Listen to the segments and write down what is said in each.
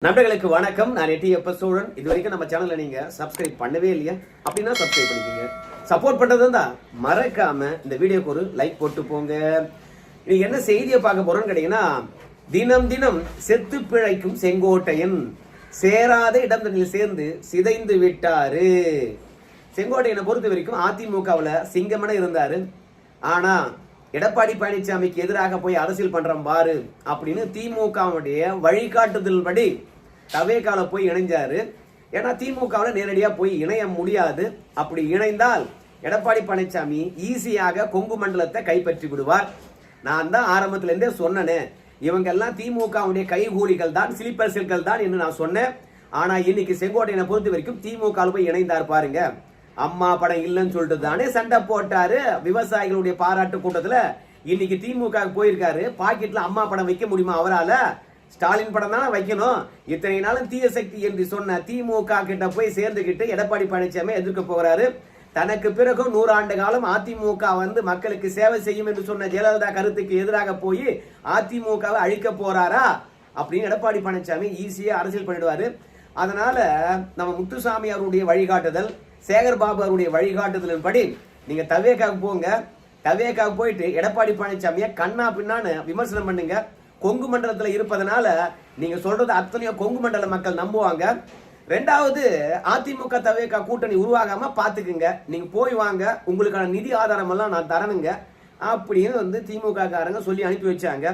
நண்பர்களுக்கு வணக்கம். நான் எட்டி சோழன். இது வரைக்கும் நம்ம சேனல்ல நீங்க சப்ஸ்கிரைப் பண்ணவே இல்லையா? அப்படின்னா சப்ஸ்கிரைப் பண்ணிக்கோங்க. சப்போர்ட் பண்றது தான் மறக்காம இந்த வீடியோக்கு ஒரு லைக் போட்டு போங்க. நீங்க என்ன செய்தியை பார்க்க போறோம்னு கேட்டீங்கன்னா, தினம் தினம் செத்து பிழைக்கும் செங்கோட்டையன் சேராத இடங்களில் சேர்ந்து சிதைந்து விட்டாரு. செங்கோட்டையனை பொறுத்த வரைக்கும் அதிமுகவுல சிங்கமன இருந்தாரு. ஆனா எடப்பாடி பழனிசாமிக்கு எதிராக போய் அரசியல் பண்றோம் பாரு அப்படின்னு திமுகவுடைய வழிகாட்டுதல் படி தவேகால போய் இணைஞ்சாரு. ஏன்னா திமுகவில் நேரடியாக போய் இணைய முடியாது. அப்படி இணைந்தால் எடப்பாடி பழனிசாமி ஈஸியாக கொங்கு மண்டலத்தை கைப்பற்றி விடுவார். நான் தான் ஆரம்பத்துல இருந்தே சொன்னேன், இவங்க எல்லாம் திமுகவுடைய கைகூலிகள் தான், சிலிப்பர்ஸ்கள் தான் என்று நான் சொன்னேன். ஆனா இன்னைக்கு செங்கோட்டையனை பொறுத்த வரைக்கும் திமுக போய் இணைந்தார் பாருங்க. அம்மா படம் இல்லைன்னு சொல்லிட்டு தானே சண்டை போட்டாரு விவசாயிகளுடைய பாராட்டு கூட்டத்துல. இன்னைக்கு திமுக போயிருக்காரு. பாக்கெட்ல அம்மா படம் வைக்க முடியுமா அவரால? ஸ்டாலின் படம் தானே வைக்கணும். இத்தனை நாளும் தீய சக்தி என்று சொன்ன திமுக கிட்ட போய் சேர்ந்துகிட்டு எடப்பாடி பழனிசாமி எதிர்க்க போகிறாரு. தனக்கு பிறகு 100 ஆண்டு காலம் அதிமுக மக்களுக்கு சேவை செய்யும் என்று சொன்ன ஜெயலலிதா கருத்துக்கு எதிராக போய் அதிமுகவை அழிக்க போறாரா அப்படின்னு எடப்பாடி பழனிசாமி ஈஸியா அரசியல் பண்ணிடுவாரு. அதனால நம்ம முத்துசாமி அவருடைய வழிகாட்டுதல், சேகர் பாபு அவருடைய வழிகாட்டுதலின் படி நீங்க தவேகாவுக்கு போங்க. தவேகாவுக்கு போயிட்டு எடப்பாடி பழனிசாமியை கண்ணா பின்னான்னு விமர்சனம் பண்ணுங்க. கொங்கு மண்டலத்தில் இருப்பதனால நீங்க சொல்றது அத்தனையோ கொங்கு மண்டல மக்கள் நம்புவாங்க. ரெண்டாவது, அதிமுக தவேகா கூட்டணி உருவாகாம பாத்துக்குங்க. நீங்க போய் வாங்க, உங்களுக்கான நிதி ஆதாரம் எல்லாம் நான் தரணுங்க அப்படின்னு திமுக காரங்க சொல்லி அனுப்பி வச்சாங்க.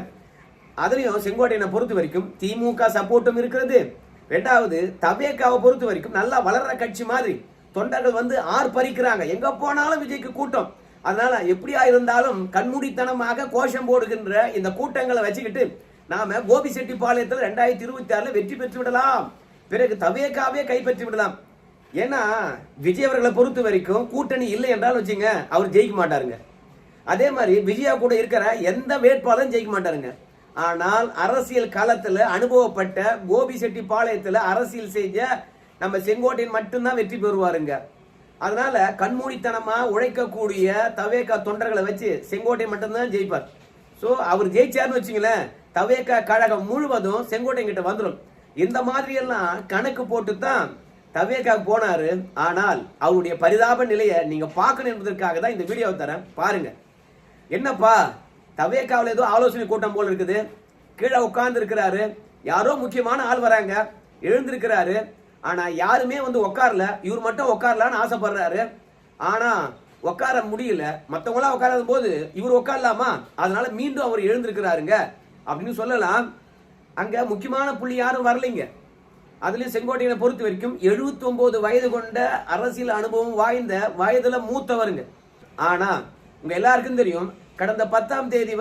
அதுலயும் செங்கோட்டையனை பொறுத்த வரைக்கும் திமுக சப்போர்ட்டும் இருக்கிறது. ரெண்டாவது, தவேகாவை பொறுத்த வரைக்கும் நல்லா வளர்ற கட்சி மாதிரி தொண்டர்கள் ஆர்ப்பரிக்கிறாங்க. எங்க போனாலும் விஜய்க்கு கூட்டம். அதனால எப்படியா இருந்தாலும் கண்மூடித்தனமாக கோஷம் போடுகின்ற இந்த கூட்டங்களை வச்சுக்கிட்டு நாம கோபிசெட்டிப்பாளையத்தில் 2026 வெற்றி பெற்று விடலாம். பிறகு தவேகாவே கைப்பற்றி விடலாம். ஏன்னா விஜய் அவர்களை பொறுத்த வரைக்கும் கூட்டணி இல்லை என்றாலும் வச்சுங்க, அவர் ஜெயிக்க மாட்டாருங்க. அதே மாதிரி விஜயா கூட இருக்கிற எந்த வேட்பாளரும் ஜெயிக்க மாட்டாருங்க. ஆனால் அரசியல் களத்துல அனுபவப்பட்ட கோபிசெட்டிப்பாளையத்துல அரசியல் செஞ்ச நம்ம செங்கோட்டையன் மட்டும்தான் வெற்றி பெறுவாருங்க. அதனால கண்மூடித்தனமா உழைக்கக்கூடிய தவேகா தொண்டர்களை வச்சு செங்கோட்டையன் மட்டும்தான் ஜெயிப்பார். சோ அவர் ஜெயிச்சாருன்னு வச்சுங்களேன், தவேகா கழகம் முழுவதும் செங்கோட்டையன் கிட்ட வந்துடும். இந்த மாதிரி எல்லாம் கணக்கு போட்டு தான் தவேகா போனாரு. ஆனால் அவருடைய பரிதாப நிலையை நீங்க பார்க்கணும் என்பதற்காக தான் இந்த வீடியோவை தரேன், பாருங்க. என்னப்பா தவேகாவில் ஏதோ ஆலோசனை கூட்டம் போல இருக்குது. கீழே உட்கார்ந்து இருக்கிறாரு, யாரோ முக்கியமான ஆள் வராங்க, எழுந்திருக்கிறாரு. ஆனா யாருமே உட்காரல, இவர் மட்டும் உட்காரலான்னு ஆசைப்படுறாரு. ஆனா உட்கார முடியல. மற்றவங்களாம் உட்காராத போது இவர் உட்காரலாமா? அதனால மீண்டும் அவர் எழுந்திருக்கிறாருங்க அப்படின்னு சொல்லலாம். அங்க முக்கியமான புள்ளி யாரும் வரலைங்க. அதுலயும் செங்கோட்டையனை பொறுத்த வரைக்கும் 79 வயது கொண்ட அரசியல் அனுபவம் வாய்ந்த வயதுல மூத்தவருங்க. ஆனா உங்க எல்லாருக்கும் தெரியும், கடந்த 10ஆம் தேதி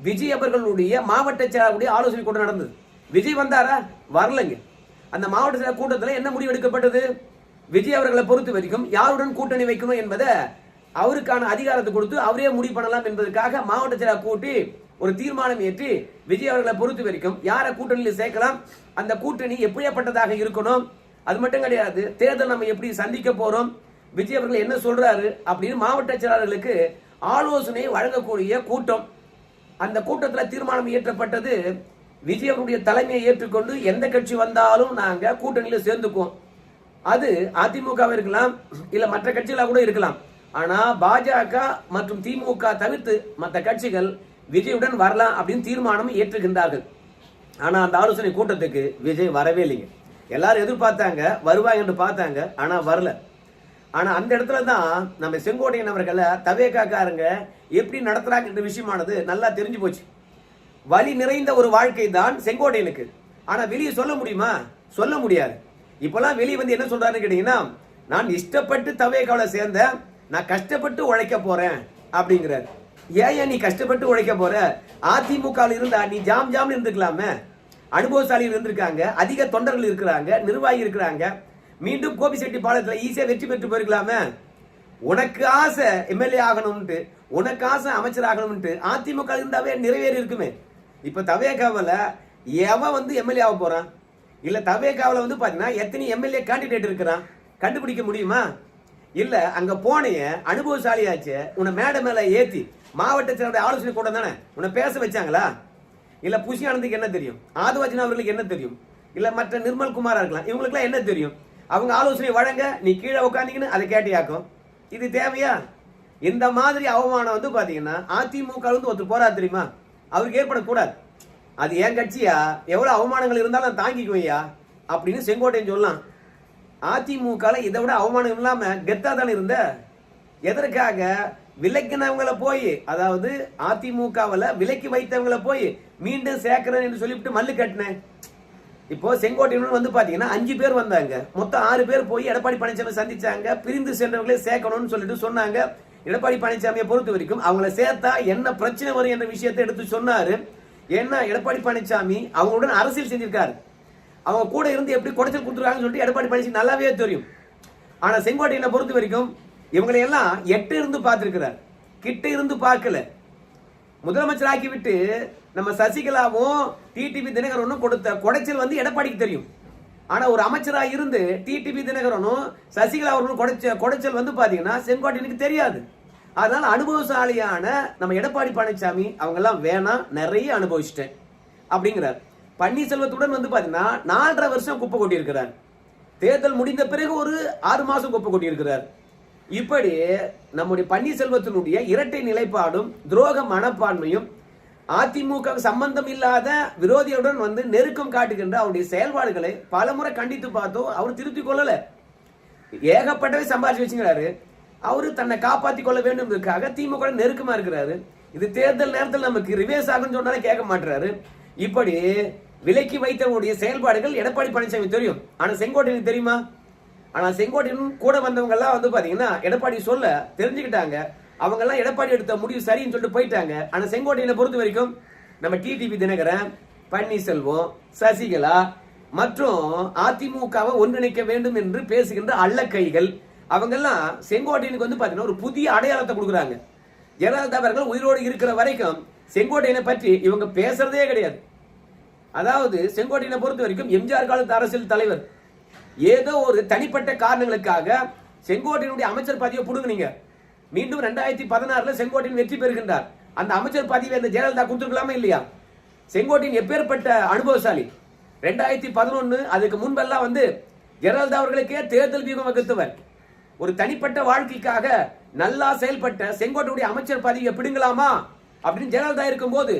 விஜய் அவர்களுடைய மாவட்ட செயலாளருடைய ஆலோசனை கூட்டம் நடந்தது. விஜய் வந்தாரா? வரலைங்க. அந்த மாவட்ட செயலர் கூட்டத்தில் என்ன முடிவு எடுக்கப்பட்டது? விஜய் அவர்களை பொறுத்த வரைக்கும் யாருடன் கூட்டணி வைக்கணும் என்பதை அவருக்கான அதிகாரத்தை கொடுத்து அவரே முடிவு பண்ணலாம் என்பதற்காக மாவட்ட செயலர் கூட்டி ஒரு தீர்மானம் ஏற்றி விஜய் அவர்களை பொறுத்த வரைக்கும் யாரை கூட்டணியில் சேர்க்கலாம், அந்த கூட்டணி எப்படியாப்பட்டதாக இருக்கணும், அது மட்டும் கிடையாது, தேர்தல் நம்ம எப்படி சந்திக்க போறோம், விஜய் அவர்கள் என்ன சொல்றாரு அப்படின்னு மாவட்ட செயலாளர்களுக்கு ஆலோசனை வழங்கக்கூடிய கூட்டம். அந்த கூட்டத்தில் தீர்மானம் இயற்றப்பட்டது, விஜய் அவருடைய தலைமையை ஏற்றுக்கொண்டு எந்த கட்சி வந்தாலும் நாங்க கூட்டணியில சேர்ந்துக்குவோம். அது அதிமுக இருக்கலாம், இல்ல மற்ற கட்சிகளா கூட இருக்கலாம். ஆனா பாஜக மற்றும் திமுக தவிர்த்து மற்ற கட்சிகள் விஜயுடன் வரலாம் அப்படின்னு தீர்மானம் ஏற்றுகின்றார்கள். ஆனா அந்த ஆலோசனை கூட்டத்துக்கு விஜய் வரவே இல்லைங்க. எல்லாரும் எதிர்பார்த்தாங்க, வருவாங்க என்று பார்த்தாங்க, ஆனா வரல. ஆனா அந்த இடத்துல தான் நம்ம செங்கோட்டையன் அவர்களை தவேகாக்காரங்க எப்படி நடத்துறாங்க என்ற விஷயமானது நல்லா தெரிஞ்சு போச்சு. வலி நிறைந்த ஒரு வாழ்க்கை தான் செங்கோட்டையனுக்கு. ஆனா வெளியே சொல்ல முடியுமா? சொல்ல முடியாது. இப்பெல்லாம் வெளியே என்ன சொல்றாருன்னு கேட்டீங்கன்னா, நான் இஷ்டப்பட்டு தவேகாவில சேர்ந்த, நான் கஷ்டப்பட்டு உழைக்க போறேன் அப்படிங்கிறார். ஏன் நீ கஷ்டப்பட்டு உழைக்க போற? அதிமுகவில் இருந்தா நீ ஜாம் ஜாம் இருந்துக்கலாமே. அனுபவசாலிகள் இருந்திருக்காங்க, அதிக தொண்டர்கள் இருக்கிறாங்க, நிர்வாகி இருக்கிறாங்க. மீண்டும் கோபிசெட்டிப்பாளையத்தில் ஈஸியா வெற்றி பெற்று போயிருக்கலாமே. உனக்கு ஆசை எம்எல்ஏ ஆகணும்ட்டு, உனக்கு ஆசை அமைச்சர் ஆகணும்ட்டு அதிமுக இருந்தாவே நிறைவேறி இருக்குமே. இப்ப தவேகாவில் எவன் எம்எல்ஏ ஆக போறான்? இல்ல தவேகாவில் பாத்தீங்கன்னா எத்தனை எம்எல்ஏ கேண்டிடேட் இருக்கிறான்? கண்டுபிடிக்க முடியுமா? இல்ல அங்க போனைய அனுபவசாலியாச்சு உன்னை மேடை மேல ஏத்தி மாவட்ட செயலருடைய ஆலோசனை கூட்டம் தானே உன்னை பேச வச்சாங்களா? இல்ல புஷி ஆனந்துக்கு என்ன தெரியும்? ஆதவாஜன் அவர்களுக்கு என்ன தெரியும்? இல்ல மற்ற நிர்மல் குமாரா இருக்கலாம், இவங்களுக்குலாம் என்ன தெரியும்? அவங்க ஆலோசனை வழங்க நீ கீழே உட்காந்தீங்கன்னு அதை கேட்டியாக்கும். இது தேவையா? இந்த மாதிரி அவமானம் வந்து பாத்தீங்கன்னா அதிமுக வந்து ஒருத்தர் போறா தெரியுமா, அவருக்கு ஏற்படக்கூடாது. அது என் கட்சியா, எவ்வளவு அவமானங்கள் இருந்தாலும் தாங்கிக்குவையா அப்படின்னு செங்கோட்டையன் சொல்லலாம். அதிமுக இதை விட அவமானம் இல்லாம கெத்தா தானே இருந்த. எதற்காக விலக்கினவங்களை போய், அதாவது அதிமுகவில் விலக்கி வைத்தவங்களை போய் மீண்டும் சேர்க்கிறேன் என்று சொல்லிவிட்டு மல்லு கட்டினேன். இப்போ செங்கோட்டையன் வந்து பாத்தீங்கன்னா 5 பேர் வந்தாங்க, மொத்தம் 6 பேர் போய் எடப்பாடி பழனிசாமி சந்திச்சாங்க. பிரிந்து சென்றவர்களே சேர்க்கணும்னு சொல்லிட்டு சொன்னாங்க. எடப்பாடி பழனிசாமியை பொறுத்த வரைக்கும் அவங்களை சேர்த்தா என்ன பிரச்சனை வரும் என்ற விஷயத்தை எடுத்து சொன்னாரு. ஏன்னா எடப்பாடி பழனிசாமி அவங்களுடன் அரசியல் செஞ்சிருக்காரு, அவங்க கூட இருந்து எப்படி குடைச்சல் கொடுத்துருக்காங்கன்னு சொல்லிட்டு எடப்பாடி பழனிசாமி நல்லாவே தெரியும். ஆனா செங்கோட்டையனை பொறுத்த வரைக்கும் இவங்களை எல்லாம் எட்டு இருந்து பார்த்திருக்கிறார், கிட்ட இருந்து பார்க்கல. முதலமைச்சர் ஆக்கி விட்டு நம்ம சசிகலாவும் டிடிவி தினகரனும் கொடுத்த குடைச்சல் வந்து எடப்பாடிக்கு தெரியும். ஆனா ஒரு அமைச்சரா இருந்து டிடிவி தினகரனும் சசிகலா அவர்களும் குடைச்சல் வந்து பாத்தீங்கன்னா செங்கோட்டையனுக்கு தெரியாது. அதனால அனுபவசாலியான நம்ம எடப்பாடி பழனிசாமி அவங்க எல்லாம் வேணாம், நிறைய அனுபவிச்சிட்டேன் அப்படிங்கிறார். பன்னீர்செல்வத்துடன் வந்து பாத்தீங்கன்னா 4.5 வருஷம் குப்பை கொட்டி இருக்கிறார். தேர்தல் முடிந்த பிறகு ஒரு 6 மாசம் குப்பை கொட்டி இருக்கிறார். இப்படி நம்முடைய பன்னீர்செல்வத்தினுடைய இரட்டை நிலைப்பாடும் துரோக மனப்பான்மையும் அதிமுக சம்பந்தம் இல்லாத விரோதியுடன் வந்து நெருக்கம் காட்டுகின்ற அவருடைய செயல்பாடுகளை பலமுறை கண்டித்து பார்த்தோம். அவர் திருத்திக் கொள்ளல, ஏகப்பட்டவை சம்பாதிச்சு வச்சுக்கிறாரு. அவரு தன்னை காப்பாற்றி கொள்ள வேண்டும் திமுக நெருக்கமா இருக்கிறாரு. இது தேர்தல் நேரத்தில் நமக்கு ரிவேஸ் ஆகும் சொன்னாலே கேட்க மாட்டாரு. இப்படி விலக்கி வைத்தவங்களுடைய செயல்பாடுகள் எடப்பாடி பழனிசாமி தெரியும். ஆனா செங்கோட்டையனுக்கு தெரியுமா? ஆனா செங்கோட்டையன் கூட வந்தவங்க எல்லாம் வந்து பாத்தீங்கன்னா எடப்பாடி சொல்ல தெரிஞ்சுக்கிட்டாங்க. அவங்க எல்லாம் எடப்பாடி எடுத்த முடிவு சரின்னு சொல்லிட்டு போயிட்டாங்க. ஆனா செங்கோட்டையனை பொறுத்த வரைக்கும் நம்ம டிடிவி தினகரன், பன்னீர்செல்வம், சசிகலா மற்றும் அதிமுகவை ஒன்றிணைக்க வேண்டும் என்று பேசுகின்ற அள்ளக்கைகள் அவங்க எல்லாம் செங்கோட்டையனுக்கு வந்து பாத்தீங்கன்னா ஒரு புதிய அடையாளத்தை கொடுக்குறாங்க. ஜெயலலிதா அவர்கள் உயிரோடு இருக்கிற வரைக்கும் செங்கோட்டையனை பற்றி இவங்க பேசுறதே கிடையாது. அதாவது செங்கோட்டையனை பொறுத்த வரைக்கும் எம்ஜிஆர் காலத்து அரசியல் தலைவர். ஏதோ ஒரு தனிப்பட்ட காரணங்களுக்காக செங்கோட்டையனுடைய அமைச்சர் பதவியை புடுங்குனீங்க. மீண்டும் 2016 செங்கோட்டையன் வெற்றி பெறுகின்றார். அந்த அமைச்சர் பதவியை இந்த ஜெயலலிதா கொடுத்துருக்கலாமா இல்லையா? செங்கோட்டையன் எப்பேற்பட்ட அனுபவசாலி. 2011 அதுக்கு முன்பெல்லாம் வந்து ஜெயலலிதா அவர்களுக்கே தேர்தல் வியூகம் வகுத்தவர். ஒரு தனிப்பட்ட வாழ்க்கைக்காக நல்லா செயல்பட்ட செங்கோட்டையுடைய அமைச்சர் பதவியை பிடுங்கலாமா அப்படின்னு ஜெயலலிதா இருக்கும் போது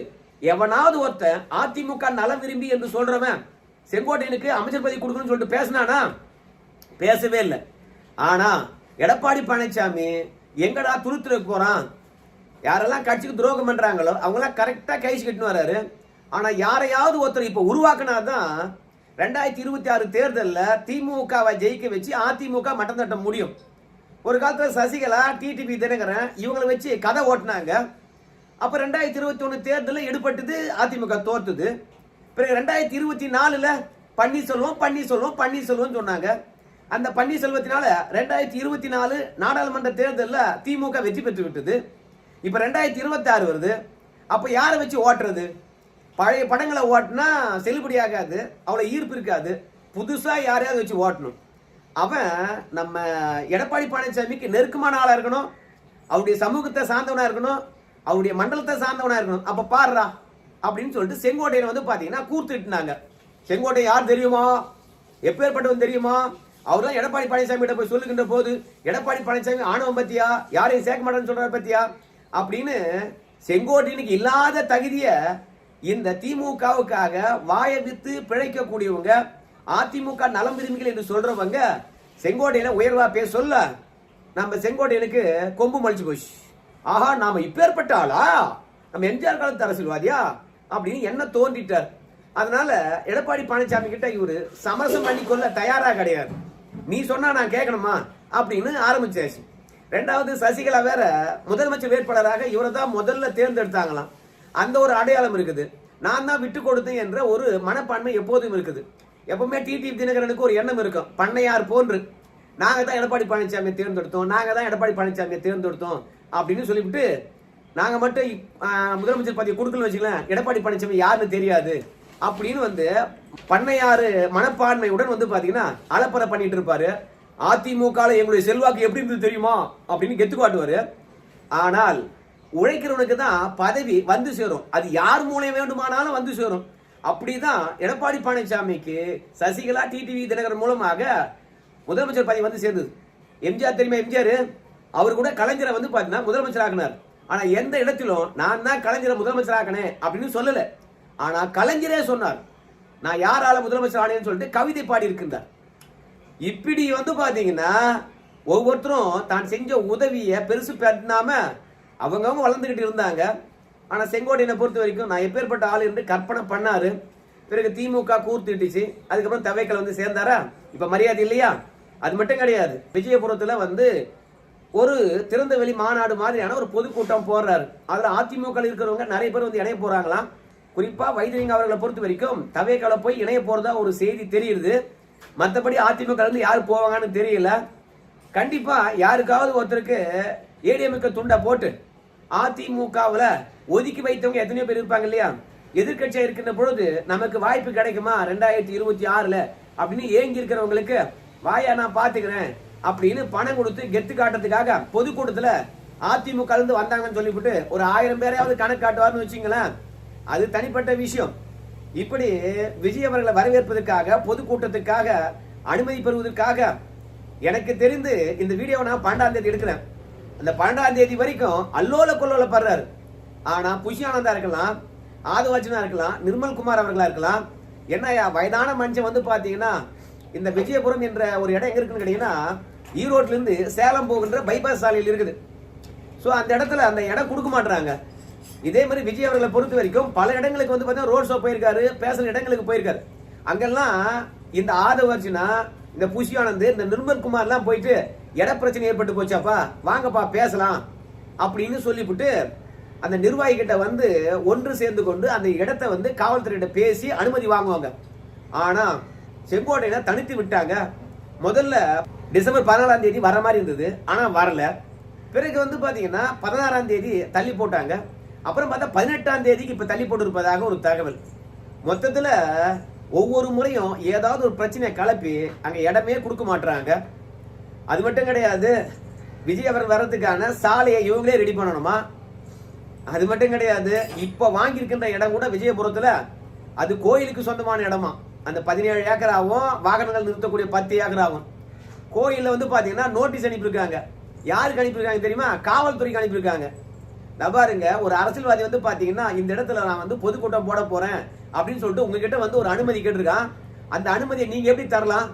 எவனாவது ஒருத்த அதிமுக நலம் விரும்பி என்று சொல்றவன் செங்கோட்டையனுக்கு அமைச்சர் பதவி கொடுக்கணும்னு சொல்லிட்டு பேசினானா? பேசவே இல்லை. ஆனா எடப்பாடி பழனிசாமி எங்கடா துருத்துறக்கு போறான், யாரெல்லாம் கட்சிக்கு துரோகம் பண்றாங்களோ அவங்களாம் கரெக்டா கைச்சு கட்டின்னு வர்றாரு. ஆனா யாரையாவது ஒருத்தர் இப்ப உருவாக்குனாதான் 2026 தேர்தலில் திமுகவை ஜெயிக்க வச்சு அதிமுக மட்டம் தட்ட முடியும். ஒரு காலத்துல சசிகலா, டிடிவி தினகரன் இவங்களை வச்சு கதை ஓட்டினாங்க. அப்ப 2021 தேர்தலில் எடுபட்டது, அதிமுக தோற்றுது. பிறகு 2024 பன்னீர்செல்வம் சொன்னாங்க. அந்த பன்னீர்செல்வத்தினால 2024 நாடாளுமன்ற தேர்தலில் திமுக வெற்றி பெற்று விட்டது. இப்ப 2026 வருது. அப்ப யாரை வச்சு ஓட்டுறது? பழைய படங்களை ஓட்டினா செல்லுபடியாகாது, அவ்வளவு ஈர்ப்பு இருக்காது. புதுசா யாரையாவது வச்சு ஓட்டணும். அவன் நம்ம எடப்பாடி பழனிசாமிக்கு நெருக்கமான ஆளா இருக்கணும், அவருடைய சமூகத்தை சார்ந்தவனா இருக்கணும், அவருடைய மண்டலத்தை சார்ந்தவனா இருக்கணும். அப்ப பாடுறா அப்படின்னு சொல்லிட்டு செங்கோட்டையன் வந்து பாத்தீங்கன்னா கூர்த்துட்டாங்க. செங்கோட்டை யார் தெரியுமா, எப்பேற்பட்டவன் தெரியுமா? அவர்தான் எடப்பாடி பழனிசாமி கிட்ட போய் சொல்லுகின்ற போது எடப்பாடி பழனிசாமி ஆணவம் பத்தியா, யாரையும் சேர்க்க மாட்டேன்னு சொல்ற பத்தியா அப்படின்னு செங்கோட்டையனுக்கு இல்லாத தகுதிய இந்த திமுகவுக்காக வாயை வித்து பிழைக்கக்கூடியவங்க, அதிமுக நலம் விரும்பிகள் என்று சொல்றவங்க செங்கோட்டையனை உயர்வா பேச சொல்ல நம்ம செங்கோட்டையனுக்கு கொம்பு மலிச்சு போச்சு. ஆஹா, நாம இப்பேற்பட்ட ஆளா, நம்ம எம்ஜிஆர் காலத்து அரசியல்வாதியா அப்படின்னு என்ன தோன்றிட்டார். அதனால எடப்பாடி பழனிசாமி கிட்ட இவரு சமரசம் பண்ணி கொள்ள தயாரா கிடையாது. நீ சொன்னா நான் கேட்கணுமா அப்படின்னு ஆரம்பிச்சாச்சு. ரெண்டாவது சசிகலா வேற முதலமைச்சர் வேட்பாளராக இவரை தான் முதல்ல தேர்ந்தெடுத்தாங்களாம். அந்த ஒரு அடையாளம் இருக்குது. நான் தான் விட்டு கொடுத்தேன் என்ற ஒரு மனப்பான்மை எப்போதும் இருக்குது. எப்பவுமே டிடிவி தினகரனுக்கு ஒரு எண்ணம் இருக்கும், பண்ணையார் போன்று நாங்க தான் எடப்பாடி பழனிசாமியை தேர்ந்தெடுத்தோம் அப்படின்னு சொல்லிவிட்டு நாங்க மட்டும் முதலமைச்சர் பதவி கொடுக்கல வச்சுக்கலாம், எடப்பாடி பழனிசாமி யாருன்னு தெரியாது அப்படின்னு வந்து பண்ணையாறு மனப்பான்மையுடன் வந்து பாத்தீங்கன்னா அலப்பறை பண்ணிட்டு இருப்பாரு. அதிமுக எங்களுடைய செல்வாக்கு எப்படி இருந்தது தெரியுமா அப்படின்னு கெத்து காட்டுவாரு. ஆனால் உழைக்கிறவனுக்கு தான் பதவி வந்து சேரும். அது யார் மூலம் வேண்டுமானாலும் வந்து சேரும். அப்படிதான் எடப்பாடி பழனிசாமிக்கு சசிகலா டிடிவி தினகரன் மூலமாக முதலமைச்சர் பதவி வந்து சேர்ந்தது. எம்ஜிஆர் தெரியுமா? எம்ஜிஆர் அவர் கூட கலைஞரை வந்து பாத்தீங்கன்னா முதலமைச்சர் ஆகினார். ஆனா எந்த இடத்திலும் நான் தான் கலைஞரை முதலமைச்சர் ஆக்கினேன் அப்படின்னு சொல்லல. ஆனா கலைஞரே சொன்னார், நான் யாரால முதலமைச்சர் ஆனேன்னு சொல்லிட்டு கவிதை பாடி இருக்கின்றார். இப்படி வந்து பாத்தீங்கன்னா ஒவ்வொருத்தரும் தான் செஞ்ச உதவியை பெருசு பண்ணாம அவங்கவுங்க வளர்ந்துகிட்டு இருந்தாங்க. ஆனா செங்கோட்டையனை பொறுத்த வரைக்கும் நான் எப்பேற்பட்ட ஆள் என்று கற்பனை பண்ணாரு. பிறகு திமுக கூர்த்திட்டுச்சு. அதுக்கப்புறம் தவைக்கல வந்து சேர்ந்தாரா? இப்ப மரியாதை இல்லையா? அது மட்டும் கிடையாது, விஜயபுரத்துல வந்து ஒரு திறந்த வெளி மாநாடு மாதிரியான ஒரு பொதுக்கூட்டம் போடுறாரு. அதுல அதிமுக இருக்கிறவங்க நிறைய பேர் வந்து இணைய போறாங்களாம். குறிப்பா வைத்திலிங்க அவர்களை பொறுத்த வரைக்கும் தவைக்கல போய் இணைய போறதா ஒரு செய்தி தெரியுது. மற்றபடி அதிமுக இருந்து யாரு போவாங்கன்னு தெரியல. கண்டிப்பா யாருக்காவது ஒருத்தருக்கு ஏடிஎம்க்கு துண்டை போட்டு அதிமுகவுல ஒதுக்கி வைத்தவங்க எத்தனையோ பேர் இருப்பாங்க இல்லையா? எதிர்கட்சியா இருக்கின்ற பொழுது நமக்கு வாய்ப்பு கிடைக்குமா 2026 அப்படின்னு ஏங்கி இருக்கிறவங்களுக்கு வாயா நான் பாத்துக்கிறேன் அப்படின்னு பணம் கொடுத்து கெத்து காட்டுறதுக்காக பொதுக்கூட்டத்துல அதிமுக இருந்து வந்தாங்கன்னு சொல்லிவிட்டு ஒரு 1000 பேரையாவது கணக்கு காட்டுவார்னு வச்சுங்களேன். அது தனிப்பட்ட விஷயம். இப்படி விஜய் அவர்களை வரவேற்பதற்காக பொதுக்கூட்டத்துக்காக அனுமதி பெறுவதற்காக எனக்கு தெரிந்து இந்த வீடியோவை நான் 12ஆம் தேதி எடுக்கிறேன். அந்த 12ஆம் தேதி வரைக்கும் அல்லோல கொல்லோல படுறாரு. ஆனா புஷி ஆனந்தா இருக்கலாம், ஆதவாச்சனா இருக்கலாம், நிர்மல்குமார் அவர்களா இருக்கலாம். என்னையா வயதான மனுஷன் வந்து பாத்தீங்கன்னா இந்த விஜயபுரம் என்ற ஒரு இடம் எங்க இருக்குன்னு கேட்டீங்கன்னா ஈரோட்ல இருந்து சேலம் போகின்ற பைபாஸ் சாலையில் இருக்குது. சோ அந்த இடத்துல அந்த இடம் கொடுக்க மாட்டாங்க. இதே மாதிரி விஜய் அவர்களை பொறுத்த வரைக்கும் பல இடங்களுக்கு வந்து பாத்தீங்கன்னா ரோட் ஷோ போயிருக்காரு, பேசுற இடங்களுக்கு போயிருக்காரு. அங்கெல்லாம் இந்த ஆதவர்ஜினா, இந்த புஷி ஆனந்த், இந்த நிர்மல்குமார் எல்லாம் போயிட்டு இட பிரச்சனை ஏற்பட்டு போச்சாப்பா, வாங்கப்பா பேசலாம் அப்படின்னு சொல்லிவிட்டு அந்த நிர்வாகி கிட்ட வந்து ஒன்று சேர்ந்து கொண்டு அந்த இடத்தை வந்து காவல்துறையிட்ட பேசி அனுமதி வாங்குவாங்க. ஆனா செங்கோட்டையில தனித்து விட்டாங்க. முதல்ல டிசம்பர் 14ஆம் தேதி வர மாதிரி இருந்தது, ஆனா வரல. பிறகு வந்து பாத்தீங்கன்னா 16ஆம் தேதி தள்ளி போட்டாங்க. அப்புறம் பார்த்தா 18ஆம் தேதிக்கு இப்ப தள்ளி போட்டு இருப்பதாக ஒரு தகவல். மொத்தத்துல ஒவ்வொரு முறையும் ஏதாவது ஒரு பிரச்சனையை கலப்பி அங்க இடமே கொடுக்க மாட்டாங்க. அது மட்டும் கிடையாது, விஜய் அவர் வர்றதுக்கான சாலையை இவங்களே ரெடி பண்ணணுமா? அது மட்டும் கிடையாது, இப்ப வாங்கி இருக்கின்ற இடம் கூட விஜயபுரத்துல அது கோயிலுக்கு சொந்தமான இடமா. அந்த 17 ஏக்கர் ஆகும், வாகனங்கள் நிறுத்தக்கூடிய 10 ஏக்கர் ஆகும். கோயில்ல வந்து பாத்தீங்கன்னா நோட்டீஸ் அனுப்பியிருக்காங்க. யாருக்கு அனுப்பியிருக்காங்க தெரியுமா? காவல்துறைக்கு அனுப்பியிருக்காங்க. பாருங்க, ஒரு அரசியல்வாதி வந்து பாத்தீங்கன்னா இந்த இடத்துல நான் வந்து பொதுக்கூட்டம் போட போறேன் அப்படின்னு சொல்லிட்டு உங்ககிட்ட வந்து ஒரு அனுமதி கேட்டிருக்கான். அந்த அனுமதியை நீங்க எப்படி தரலாம்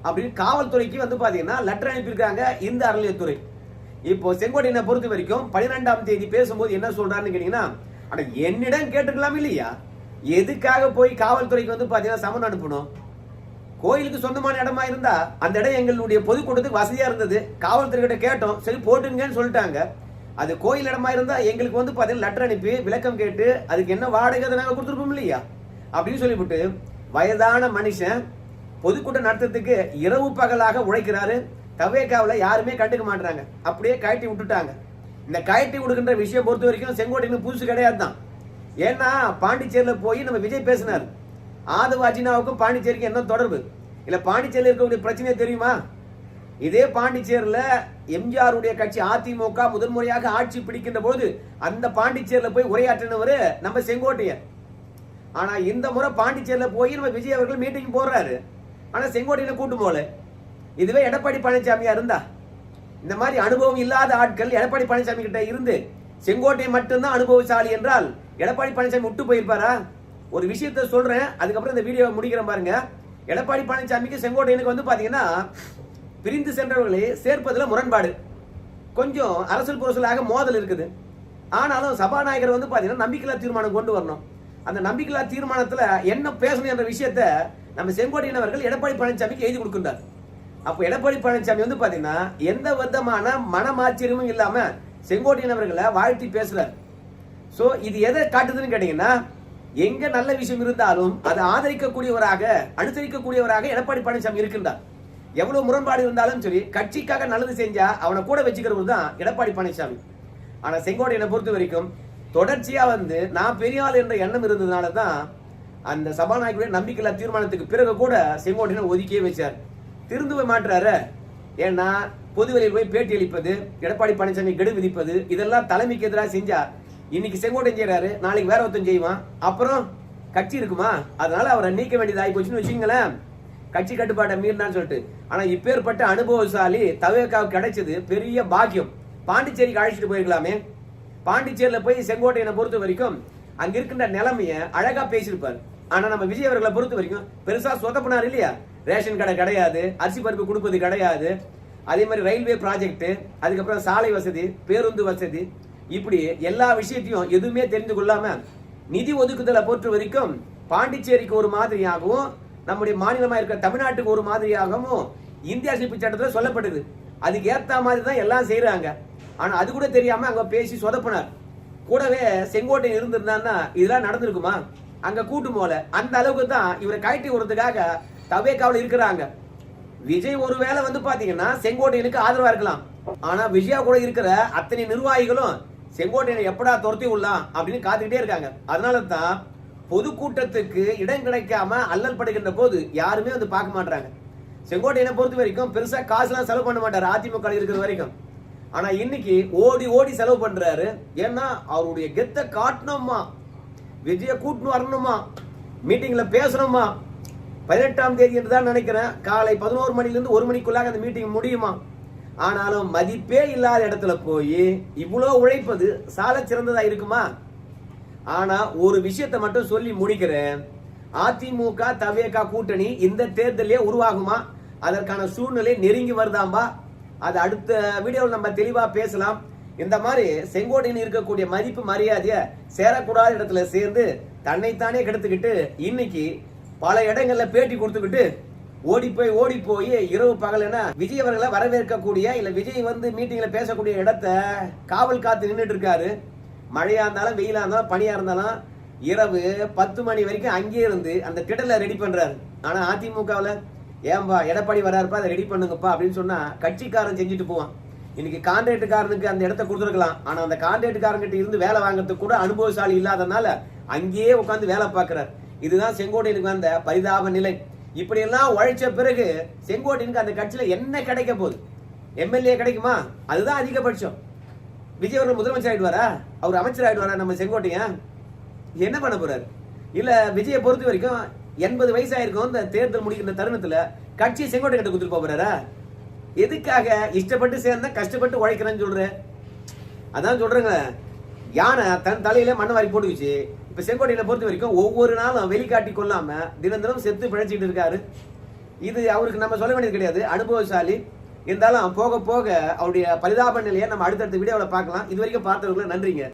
அப்படின்னு காவல்துறைக்கு வந்து பாத்தீங்கன்னா லெட்டர் அனுப்பியிருக்காங்க இந்த அறநிலையத்துறை. இப்போ செங்கோட்டையனை பொறுத்த வரைக்கும் 12ஆம் தேதி பேசும்போது என்ன சொல்றாருன்னு கேட்டீங்கன்னா, ஆனா என்னிடம் கேட்டுக்கலாம் இல்லையா, எதுக்காக போய் காவல்துறைக்கு வந்து பாத்தீங்கன்னா சமன் அனுப்பணும்? கோயிலுக்கு சொந்தமான இடமா இருந்தா அந்த இடம் எங்களுடைய பொதுக்கூட்டத்துக்கு வசதியா இருந்தது, காவல்துறை கிட்ட கேட்டோம், சரி போட்டுங்கன்னு சொல்லிட்டாங்க. அது கோயில் இடமா இருந்தா எங்களுக்கு வந்து பாத்தீங்கன்னா லெட்டர் அனுப்பி விளக்கம் கேட்டு அதுக்கு என்ன வாடகை நாங்க கொடுத்துருப்போம் இல்லையா அப்படின்னு சொல்லிவிட்டு வயதான மனுஷன் பொதுக்கூட்டம் நடத்துறதுக்கு இரவு பகலாக உழைக்கிறாரு. தவேக்காவில யாருமே கண்டுக்க மாட்டாங்க, அப்படியே கழட்டி விட்டுட்டாங்க. இந்த கழட்டி விடுகின்ற விஷயம் பொறுத்த வரைக்கும் செங்கோட்டையனுக்கு புதுசு கிடையாது தான். ஏன்னா பாண்டிச்சேரியில போய் நம்ம விஜய் பேசினார். ஆதவாஜினாவுக்கும் பாண்டிச்சேரிக்கு என்ன தொடர்பு? இல்ல பாண்டிச்சேரியில் இருக்கக்கூடிய பிரச்சனையே தெரியுமா? இதே பாண்டிச்சேரியில எம்ஜிஆருடைய கட்சி அதிமுக முதன்முறையாக ஆட்சி பிடிக்கின்ற போது அந்த பாண்டிச்சேரியில போய் உரையாற்றினவரு நம்ம செங்கோட்டையன். ஆனா இந்த முறை பாண்டிச்சேரியில போய் நம்ம விஜய் அவர்கள் மீட்டிங் போடுறாரு, ஆனா செங்கோட்டையனை கூட்டு போல. இதுவே எடப்பாடி பழனிசாமியா இருந்தா, இந்த மாதிரி அனுபவம் இல்லாத ஆட்கள் எடப்பாடி பழனிசாமி கிட்ட இருந்து செங்கோட்டையன் மட்டும்தான் அனுபவசாலி என்றால் எடப்பாடி பழனிசாமி விட்டு போயிருப்பாரா? ஒரு விஷயத்த சொல்றேன், அதுக்கப்புறம் இந்த வீடியோ முடிக்கிறேன் பாருங்க. எடப்பாடி பழனிசாமிக்கு செங்கோட்டையனுக்கு வந்து பாத்தீங்கன்னா பிரிந்து சென்றவர்களை சேர்ப்பதுல முரண்பாடு, கொஞ்சம் அரசியல் புரசலாக மோதல் இருக்குது. ஆனாலும் சபாநாயகர் வந்து பாத்தீங்கன்னா நம்பிக்கையில்லா தீர்மானம் கொண்டு வரணும். அந்த நம்பிக்கையில்லா தீர்மானத்துல என்ன பேசணும் என்ற விஷயத்த நம்ம செங்கோட்டையன் அவர்கள் எடப்பாடி பழனிசாமிக்கு எழுதி கொடுக்கின்றார். அப்போ எடப்பாடி பழனிசாமி வந்து பாத்தீங்கன்னா எந்த விதமான மனமாச்சரியமும் இல்லாம செங்கோட்டையன் அவர்களை வாழ்த்தி பேசுறார். சோ இது எதை காட்டுதுன்னு கேட்டீங்கன்னா, எங்க நல்ல விஷயம் இருந்தாலும் அதை ஆதரிக்கக்கூடியவராக அனுசரிக்கக்கூடியவராக எடப்பாடி பழனிசாமி இருக்கின்றார். எவ்வளவு முரண்பாடு இருந்தாலும் சரி, கட்சிக்காக நல்லது செஞ்சா அவனை கூட வச்சுக்கிறவர் தான் எடப்பாடி பழனிசாமி. ஆனா செங்கோட்டையனை பொறுத்த வரைக்கும் தொடர்ச்சியா வந்து நான் பெரிய ஆள் என்ற எண்ணம் இருந்ததுனால தான் அந்த சபாநாயகருடைய நம்பிக்கையில்லா தீர்மானத்துக்கு பிறகு கூட செங்கோட்டையனை ஒதுக்கியே வச்சார். திருந்துவே மாற்றாரு. ஏன்னா பொதுவெளியில் போய் பேட்டி அளிப்பது, எடப்பாடி பழனிசாமி கெடு விதிப்பது, இதெல்லாம் தலைமைக்கு எதிராக செஞ்சா இன்னைக்கு செங்கோட்டையன் செய்யறாரு, நாளைக்கு வேற ஒருத்தன் செய்வான். அப்புறம் கட்சி இருக்குமா? அதனால அவரை நீக்க வேண்டியதாகி போச்சுன்னு வச்சுங்களேன். கட்சி கட்டுப்பாட்டை மீறினான்னு சொல்லிட்டு. ஆனா இப்பேற்பட்ட அனுபவசாலி தவேகாவுக்கு கிடைச்சது பெரிய பாக்கியம். பாண்டிச்சேரிக்கு அழைச்சிட்டு போயிருக்கலாமே. பாண்டிச்சேரியில போய் செங்கோட்டையனை பொறுத்த வரைக்கும் அங்க இருக்கின்ற நிலைமைய அழகா பேசியிருப்பார். ஆனா நம்ம விஜய் அவர்களை பொறுத்த வரைக்கும் பெருசா சொதப்பினார் இல்லையா? ரேஷன் கடை கிடையாது, அரிசி பருப்பு கொடுப்பது கிடையாது, அதே மாதிரி ரயில்வே ப்ராஜெக்ட், அதுக்கப்புறம் சாலை வசதி, பேருந்து வசதி, இப்படி எல்லா விஷயத்தையும் எதுவுமே தெரிந்து கொள்ளாம நிதி ஒதுக்குதலை பொறுத்த வரைக்கும் பாண்டிச்சேரிக்கு ஒரு மாதிரியாகவும் நம்முடைய மாநிலமா இருக்கிற தமிழ்நாட்டுக்கு ஒரு மாதிரியாகவும் இந்திய அரசியல் சட்டத்தில் சொல்லப்படுது. அதுக்கு ஏத்த மாதிரி தான் எல்லாம் செய்யறாங்க. ஆனா அது கூட தெரியாம அங்க பேசி சொதப்பினார். கூடவே செங்கோட்டை இருந்திருந்தான்னா இதெல்லாம் நடந்திருக்குமா? அங்க கூட்டும் போல அந்த அளவுக்கு தான் இவரை கழட்டி விடுறதுக்காக தவேகாவில் இருக்கிறாங்க. விஜய் ஒருவேளை வந்து பாத்தீங்கன்னா செங்கோட்டையனுக்கு ஆதரவா இருக்கலாம். ஆனா விஜயா கூட இருக்கிற அத்தனை நிர்வாகிகளும் செங்கோட்டையனை எப்படா துரத்தி விடலாம் அப்படின்னு காத்துக்கிட்டே இருக்காங்க. அதனால தான் பொதுக்கூட்டத்துக்கு இடம் கிடைக்காம அல்லல் படுகின்ற போது யாருமே வந்து பார்க்க மாட்டாங்க. செங்கோட்டையனை பொறுத்த வரைக்கும் பெருசா காசுலாம் செலவு பண்ண மாட்டாரு அதிமுக இருக்கிற வரைக்கும். ஆனா இன்னைக்கு ஓடி ஓடி செலவு பண்றாரு. ஏன்னா அவருடைய கெத்த காட்டணுமா, விஜய கூட்டணும் வரணுமா, மீட்டிங்ல பேசணுமா. 18ஆம் தேதி என்று தான் நினைக்கிறேன். காலை 11 மணிலிருந்து 1 மணிக்குள்ளாக அந்த மீட்டிங் முடியுமா. ஆனாலும் மதிப்பே இல்லாத இடத்துல போய் இவ்வளவு உழைப்பது சால சிறந்ததா இருக்குமா? ஆனா ஒரு விஷயத்தை மட்டும் சொல்லி முடிக்கிறேன். அதிமுக தவேகா கூட்டணி இந்த தேர்தலே உருவாகுமா? அதற்கான சூழ்நிலை நெருங்கி வருதாம்பா. அது அடுத்த வீடியோவில் நம்ம தெளிவா பேசலாம். இந்த மாதிரி செங்கோட்டையன் இருக்கக்கூடிய மதிப்பு மரியாதைய சேரக்கூடாத இடத்துல சேர்ந்து தன்னைத்தானே கெடுத்துக்கிட்டு இன்னைக்கு பல இடங்கள்ல பேட்டி கொடுத்துக்கிட்டு ஓடி போய் இரவு பகல் என விஜய் அவர்களை வரவேற்கக்கூடிய இல்ல விஜய் வந்து மீட்டிங்ல பேசக்கூடிய இடத்த காவல் காத்து நின்றுட்டு இருக்காரு. மழையா இருந்தாலும் வெயிலா இருந்தாலும் பனியா இருந்தாலும் இரவு 10 மணி வரைக்கும் அங்கே இருந்து அந்த திடலை ரெடி பண்றாரு. ஆனா அதிமுகவில் ஏன்பா எடப்பாடி வராருப்பா அதை ரெடி பண்ணுங்கப்பா அப்படின்னு சொன்னா கட்சிக்காரன் செஞ்சுட்டு போவான். இன்னைக்கு கான்ட்ராக்டுக்காரனுக்கு அந்த இடத்த கொடுத்துருக்கலாம். ஆனா அந்த கான்ட்ராக்டுக்காரங்கிட்ட இருந்து வேலை வாங்குறதுக்கு கூட அனுபவசாலி இல்லாதனால அங்கேயே உட்காந்து வேலை பார்க்கிறார். இதுதான் செங்கோட்டையனுக்கு வந்த பரிதாப நிலை. இப்படி எல்லாம் உழைச்ச பிறகு செங்கோட்டையனுக்கு அந்த கட்சியில என்ன கிடைக்க போகுது? எம்எல்ஏ கிடைக்குமா? அதுதான் அதிகபட்சம். விஜய் அவர்கள் முதலமைச்சர் ஆயிடுவாரா? அவர் அமைச்சர் ஆயிடுவாரா? நம்ம செங்கோட்டையன் என்ன பண்ண போறாரு? இல்ல விஜயை பொறுத்த வரைக்கும் 80 வயசு ஆயிருக்கும். இந்த தேர்தல் முடிக்கிற தருணத்துல கட்சி செங்கோட்டை கிட்ட கொடுத்துட்டு போறாரா? எதுக்காக? இஷ்டப்பட்டு சேர்ந்தா கஷ்டப்பட்டு உழைக்கிறேன்னு சொல்றேன். அதான் சொல்றேங்க, யானை தன் தலையில மண்ணை வாரி போட்டுக்குச்சு. இப்ப செங்கோட்டையில பொறுத்த வரைக்கும் ஒவ்வொரு நாளும் வெளிக்காட்டி கொள்ளாம தினம் செத்து பிழைச்சிட்டு இருக்காரு. இது அவருக்கு நம்ம சொல்ல வேண்டியது கிடையாது, அனுபவசாலி. இருந்தாலும் போக போக அவருடைய பரிதாப நிலையை நம்ம அடுத்தடுத்த வீடியோவில் பார்க்கலாம். இது வரைக்கும் பார்த்தவர்களுக்கு நன்றிங்க.